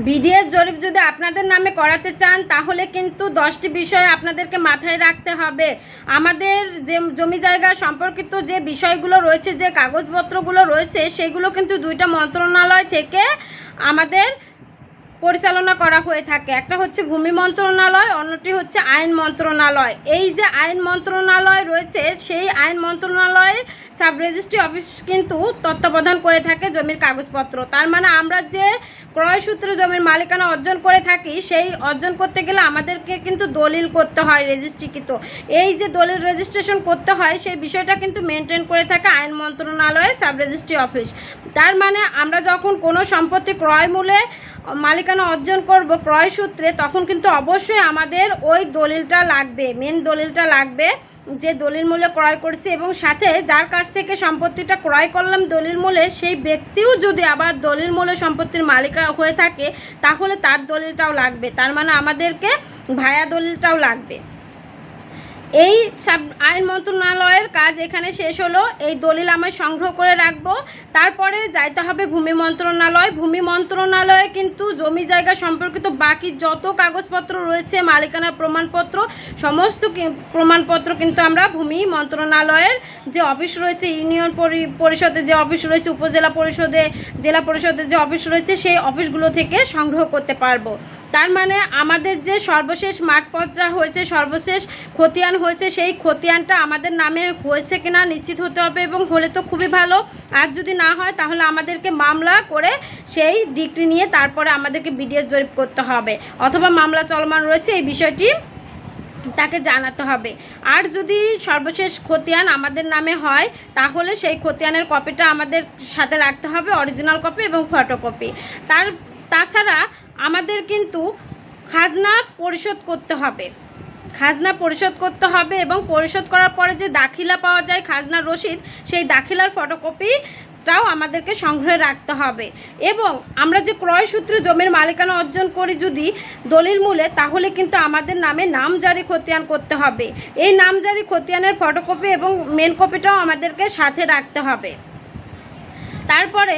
BDS জরিপ যদি আপনাদের নামে করাতে চান তাহলে কিন্তু 10টি বিষয় আপনাদেরকে মাথায় রাখতে হবে। আমাদের যে জমি জায়গা সম্পর্কিত যে বিষয়গুলো রয়েছে, যে কাগজপত্রগুলো রয়েছে, সেগুলো কিন্তু 2টা মন্ত্রণালয় থেকে আমাদের পরিচালনা করা হয়ে থাকে। একটা হচ্ছে ভূমি মন্ত্রণালয়, অন্যটি হচ্ছে আইন মন্ত্রণালয়। এই যে আইন মন্ত্রণালয় রয়েছে, সেই আইন মন্ত্রণালয়ের সাব রেজিস্ট্রি অফিস কিন্তু তত্ত্বাবধান করে থাকে জমির কাগজপত্র। তার মানে আমরা যে ক্রয় সূত্রে জমির মালিকানা অর্জন করে থাকি, সেই অর্জন করতে গেলে আমাদেরকে কিন্তু দলিল করতে হয় রেজিস্ট্রিকৃত। এই যে দলিল রেজিস্ট্রেশন করতে হয়, সেই বিষয়টা কিন্তু মেনটেন করে থাকে আইন মন্ত্রণালয়ের সাব রেজিস্ট্রি অফিস। তার মানে আমরা যখন কোনো সম্পত্তি ক্রয় মূল্যে মালিকানা অর্জন করব ক্রয় সূত্রে, তখন কিন্তু অবশ্যই আমাদের ওই দলিলটা লাগবে, মেন দলিলটা লাগবে, যে দলিল মূল্যে ক্রয় করছি। এবং সাথে যার কাছ থেকে সম্পত্তিটা ক্রয় করলাম দলিল মূল্যে, সেই ব্যক্তিও যদি আবার দলিল মূল্যে সম্পত্তির মালিকা হয়ে থাকে, তাহলে তার দলিলটাও লাগবে। তার মানে আমাদেরকে ভায়া দলিলটাও লাগবে। এই আইন মন্ত্রণালয়ের কাজ এখানে শেষ হলো। এই দলিল আমি সংগ্রহ করে রাখবো। তারপরে যাইতে হবে ভূমি মন্ত্রণালয়। ভূমি মন্ত্রণালয়ে কিন্তু জমি জায়গা সম্পর্কিত বাকি যত কাগজপত্র রয়েছে, মালিকানা প্রমাণপত্র, সমস্ত প্রমাণপত্র কিন্তু আমরা ভূমি মন্ত্রণালয়ের যে অফিস রয়েছে, ইউনিয়ন পরিষদে যে অফিস রয়েছে, উপজেলা পরিষদে, জেলা পরিষদের যে অফিস রয়েছে, সেই অফিসগুলো থেকে সংগ্রহ করতে পারবো। তার মানে আমাদের যে সর্বশেষ মাঠ পর্যায়ে হয়েছে, সর্বশেষ খতিয়ান হয়েছে, সেই খতিয়ানটা আমাদের নামে হয়েছে কিনা নিশ্চিত হতে হবে, এবং হলে তো খুবই ভালো। আর যদি না হয় তাহলে আমাদেরকে মামলা করে সেই ডিক্রি নিয়ে তারপরে আমাদেরকে বিডিএস জরিপ করতে হবে, অথবা মামলা চলমান রয়েছে এই বিষয়টি তাকে জানাতে হবে। আর যদি সর্বশেষ খতিয়ান আমাদের নামে হয়, তাহলে সেই খতিয়ানের কপিটা আমাদের সাথে রাখতে হবে, অরিজিনাল কপি এবং ফটোকপি। তাছাড়া আমাদের কিন্তু খাজনা পরিশোধ করতে হবে, খাজনা পরিশোধ করতে হবে, এবং পরিশোধ করার পরে যে দাখিলা পাওয়া যায়, খাজনার রসিদ, সেই দাখিলার ফটোকপিটাও আমাদেরকে সংগ্রহে রাখতে হবে। এবং আমরা যে ক্রয় সূত্রে জমির মালিকানা অর্জন করি যদি দলিল মূলে, তাহলে কিন্তু আমাদের নামে নামজারি খতিয়ান করতে হবে। এই নামজারি খতিয়ানের ফটোকপি এবং মেন কপিটাও আমাদেরকে সাথে রাখতে হবে। তারপরে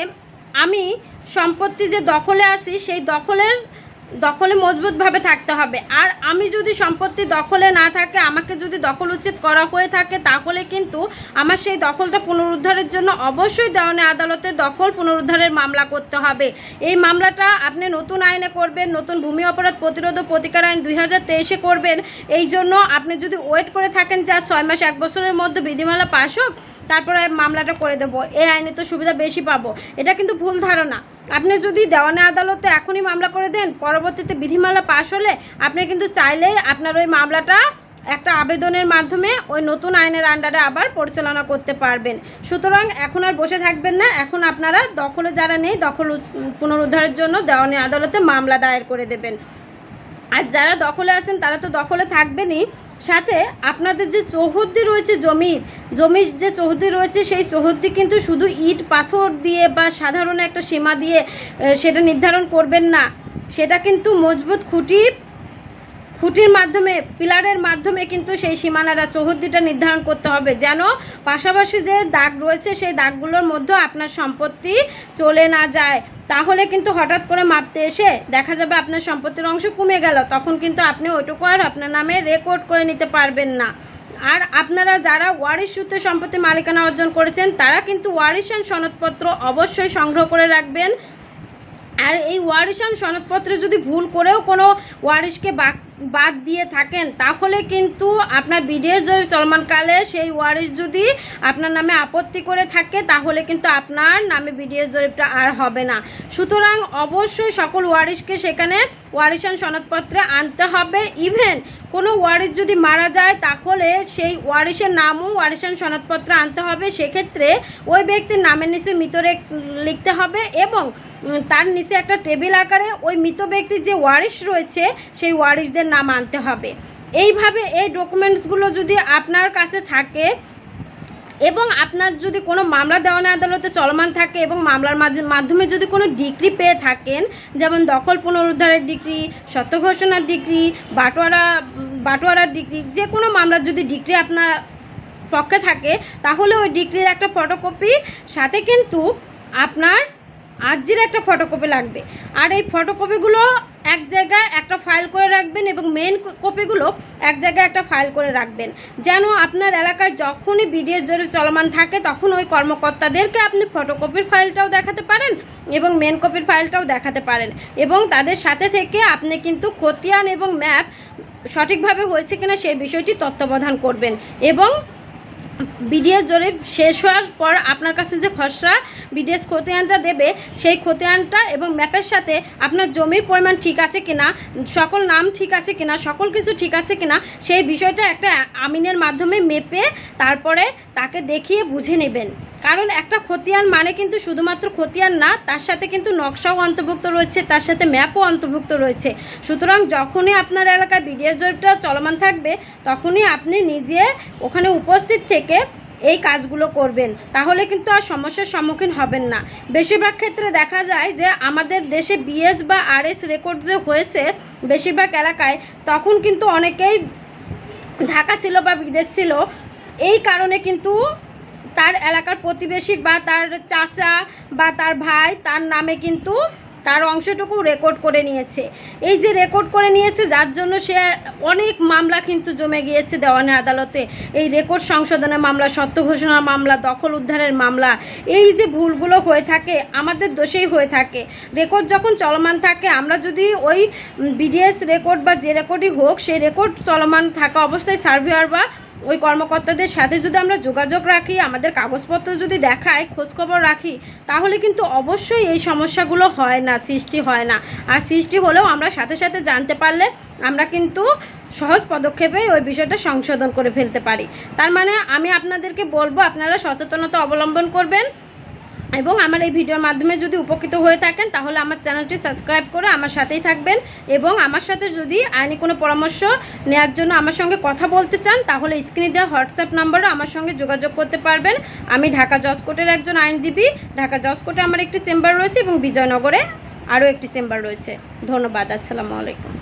আমি সম্পত্তি যে দখলে আসি, সেই দখলে মজবুতভাবে থাকতে হবে। আর আমি যদি সম্পত্তি দখলে না থাকে, আমাকে যদি দখল উচ্ছেদ করা হয়ে থাকে, তাহলে কিন্তু আমার সেই দখলটা পুনরুদ্ধারের জন্য অবশ্যই দেওয়ানি আদালতে দখল পুনরুদ্ধারের মামলা করতে হবে। এই মামলাটা আপনি নতুন আইনে করবেন, নতুন ভূমি অপরাধ প্রতিরোধ ও প্রতিকার আইন 2023-এ করবেন। এই জন্য আপনি যদি ওয়েট করে থাকেন যা 6 মাস 1 বছরের মধ্যে বিধিমালা পাস হোক, তারপরে মামলাটা করে দেবো, এই আইনে তো সুবিধা বেশি পাবো, এটা কিন্তু ভুল ধারণা। আপনি যদি দেওয়ানি আদালতে এখনই মামলা করে দেন, পরবর্তীতে বিধিমালা পাশ হলে আপনি কিন্তু চাইলেই আপনার ওই মামলাটা একটা আবেদনের মাধ্যমে ওই নতুন আইনের আন্ডারে আবার পরিচালনা করতে পারবেন। সুতরাং এখন আর বসে থাকবেন না, এখন আপনারা দখলে যারা নেই, দখল পুনরুদ্ধারের জন্য দেওয়ানি আদালতে মামলা দায়ের করে দেবেন। আর যারা দখলে আছেন তারা তো দখলে থাকবেনই, সাথে আপনাদের যে চৌহদ্দি রয়েছে, জমির যে চৌহদ্দি রয়েছে, সেই চৌহদ্দি কিন্তু শুধু ইট পাথর দিয়ে বা সাধারণ একটা সীমা দিয়ে সেটা নির্ধারণ করবেন না। সেটা কিন্তু মজবুত খুঁটির মাধ্যমে, পিলারের মাধ্যমে কিন্তু সেই সীমানাটা, চৌহদ্দিটা নির্ধারণ করতে হবে, যেন পাশাপাশি যে দাগ রয়েছে সেই দাগগুলোর মধ্যে আপনার সম্পত্তি চলে না যায়। তাহলে কিন্তু হঠাৎ করে মাপতে এসে দেখা যাবে আপনার সম্পত্তির অংশ কমে গেল, তখন কিন্তু আপনি ওইটুকু আর আপনার নামে রেকর্ড করে নিতে পারবেন না। আর আপনারা যারা ওয়ারিশ সূত্রে সম্পত্তি মালিকানা অর্জন করেছেন, তারা কিন্তু ওয়ারিশান সনদপত্র অবশ্যই সংগ্রহ করে রাখবেন। আর এই ওয়ারিশান সনদপত্রে যদি ভুল করেও কোনো ওয়ারিশকে বাদ দিয়ে থাকেন, তাহলে কিন্তু আপনার বিডিএস জরিপ চলমানকালে সেই ওয়ারিশ যদি আপনার নামে আপত্তি করে থাকে, তাহলে কিন্তু আপনার নামে বিডিএস জরিপটা আর হবে না। সুতরাং অবশ্যই সকল ওয়ারিশকে সেখানে ওয়ারিশান সনদপত্রে আনতে হবে। ইভেন কোনো ওয়ারিশ যদি মারা যায়, তাহলে সেই ওয়ারিশের নামও ওয়ারিশান সনদপত্রে আনতে হবে। সেক্ষেত্রে ওই ব্যক্তির নামের নিচে মৃত লিখতে হবে, এবং তার নিচে একটা টেবিল আকারে ওই মৃত ব্যক্তির যে ওয়ারিশ রয়েছে, সেই ওয়ারিশদের নাম আনতে হবে। এইভাবে এই ডকুমেন্টসগুলো যদি আপনার কাছে থাকে, এবং আপনার যদি কোনো মামলা দেওয়ানি আদালতে চলমান থাকে, এবং মামলার মাধ্যমে যদি কোনো ডিক্রি পেয়ে থাকেন, যেমন দখল পুনরুদ্ধারের ডিক্রি, সত্য ঘোষণার ডিক্রি, বাটোয়ারার ডিক্রি, যে কোনো মামলার যদি ডিক্রি আপনার পক্ষে থাকে, তাহলে ওই ডিক্রির একটা ফটোকপি সাথে কিন্তু আপনার আর্জির একটা ফটোকপি লাগবে। আর এই ফটোকপিগুলো এক জায়গায় একটা ফাইল করে রাখবেন এবং মেন কপিগুলো এক জায়গায় একটা ফাইল করে রাখবেন, যেন আপনার এলাকায় যখনই বিডিএস জরিপ চলমান থাকে তখন ওই কর্মকর্তাদেরকে আপনি ফটোকপির ফাইলটাও দেখাতে পারেন এবং মেন কপির ফাইলটাও দেখাতে পারেন, এবং তাদের সাথে থেকে আপনি কিন্তু খতিয়ান এবং ম্যাপ সঠিকভাবে হয়েছে কিনা সেই বিষয়টি তত্ত্বাবধান করবেন। এবং বিডিএস জরিপ শেষ হওয়ার পর আপনার কাছে যে খসড়া বিডিএস খতিয়ানটা দেবে, সেই খতিয়ানটা এবং ম্যাপের সাথে আপনার জমির পরিমাণ ঠিক আছে কিনা, সকল নাম ঠিক আছে কিনা, সকল কিছু ঠিক আছে কিনা, সেই বিষয়টা একটা আমিনের মাধ্যমে মেপে তারপরে তাকে দেখিয়ে বুঝে নেবেন। কারণ একটা খতিয়ান মানে কিন্তু শুধুমাত্র খতিয়ান না, তার সাথে কিন্তু নকশাও অন্তর্ভুক্ত রয়েছে, তার সাথে ম্যাপও অন্তর্ভুক্ত রয়েছে। সুতরাং যখনই আপনার এলাকায় বিডিএস জরিপটা চলমান থাকবে তখনই আপনি নিজে ওখানে উপস্থিত থেকে এই কাজগুলো করবেন, তাহলে কিন্তু আর সমস্যার সম্মুখীন হবেন না। বেশিরভাগ ক্ষেত্রে দেখা যায় যে আমাদের দেশে বিএস বা আরএস রেকর্ড যে হয়েছে বেশিরভাগ এলাকায়, তখন কিন্তু অনেকেই ঢাকা ছিল বা বিদেশ ছিল, এই কারণে কিন্তু তার এলাকার প্রতিবেশী বা তার চাচা বা তার ভাই তার নামে কিন্তু তার অংশটুকু রেকর্ড করে নিয়েছে। এই যে রেকর্ড করে নিয়েছে, যার জন্য সে অনেক মামলা কিন্তু জমে গিয়েছে দেওয়ানি আদালতে, এই রেকর্ড সংশোধনের মামলা, সত্য ঘোষণার মামলা, দখল উদ্ধারের মামলা। এই যে ভুলগুলো হয়ে থাকে আমাদের দোষেই হয়ে থাকে। রেকর্ড যখন চলমান থাকে, আমরা যদি ওই বিডিএস রেকর্ড বা যে রেকর্ডই হোক, সেই রেকর্ড চলমান থাকা অবস্থায় সার্ভেয়ার বা ওই কর্মকর্তাদের সাথে যদি আমরা যোগাযোগ রাখি, আমাদের কাগজপত্র যদি দেখাই, খোঁজখবর রাখি, তাহলে কিন্তু অবশ্যই এই সমস্যাগুলো হয় না, সৃষ্টি হয় না। আর সৃষ্টি হলেও আমরা সাথে সাথে জানতে পারলে আমরা কিন্তু সহজ পদক্ষেপে ওই বিষয়টা সংশোধন করে ফেলতে পারি। তার মানে আমি আপনাদেরকে বলবো আপনারা সচেতনতা অবলম্বন করবেন, এবং আমার এই ভিডিওর মাধ্যমে যদি উপকৃত হয়ে থাকেন তাহলে আমার চ্যানেলটি সাবস্ক্রাইব করে আমার সাথেই থাকবেন। এবং আমার সাথে যদি আইনি কোনো পরামর্শ নেওয়ার জন্য আমার সঙ্গে কথা বলতে চান তাহলে স্ক্রিনে দেওয়া হোয়াটসঅ্যাপ নাম্বারে আমার সঙ্গে যোগাযোগ করতে পারবেন। আমি ঢাকা জজ কোর্টের একজন আইনজীবী। ঢাকা জজ কোর্টে আমার একটি চেম্বার রয়েছে এবং বিজয়নগরে আরও একটি চেম্বার রয়েছে। ধন্যবাদ। আসসালামু আলাইকুম।